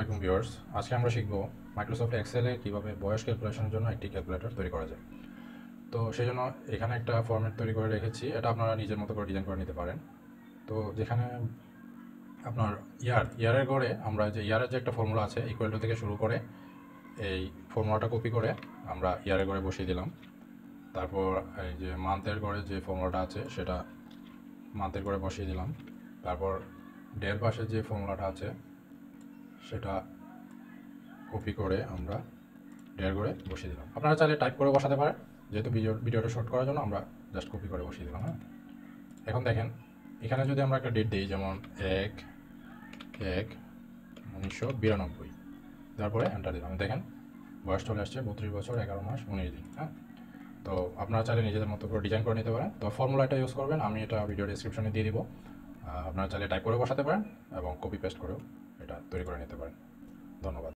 আলাইকুম ভিউয়ার্স, আজকে আমরা শিখব মাইক্রোসফট এক্সেলে কিভাবে বয়স ক্যালকুলেশনের জন্য একটি ক্যালকুলেটর তৈরি করা যায়। তো সেই জন্য এখানে একটা ফরম্যাট তৈরি করে রেখেছি, এটা আপনারা নিজের মতো করে ডিজাইন করে নিতে পারেন। তো যেখানে আপনার ইয়ারের ঘরে আমরা যে ইয়ারের যে একটা ফর্মুলা আছে ইকুয়াল টু থেকে শুরু করে এই ফর্মুলাটা কপি করে আমরা ইয়ারের ঘরে বসিয়ে দিলাম। তারপর এই যে মান্থের ঘরে যে ফর্মুলাটা আছে সেটা মান্থের ঘরে বসিয়ে দিলাম। তারপর ডের পাশে যে ফর্মুলাটা আছে সেটা কপি করে আমরা ডের করে বসিয়ে দিলাম। আপনারা চাইলে টাইপ করে বসাতে পারেন, যেহেতু ভিডিওটা শর্ট করার জন্য আমরা জাস্ট কপি করে বসিয়ে দিলাম। হ্যাঁ, এখন দেখেন এখানে যদি আমরা একটা ডেট দিই, যেমন 1/1/1992, তারপরে এন্টার দিলাম, দেখেন বয়স চলে আসছে 32 বছর 11 মাস 19 দিন। হ্যাঁ, তো আপনারা চাইলে নিজেদের মতো করে ডিজাইন করে নিতে পারেন। তো ফর্মুলাটা ইউজ করবেন, আমি এটা ভিডিও ডিসক্রিপশনে দিয়ে দিব। আপনারা চাইলে টাইপ করে বসাতে পারেন এবং কপি পেস্ট করেও এটা তৈরি করে নিতে পারেন। ধন্যবাদ।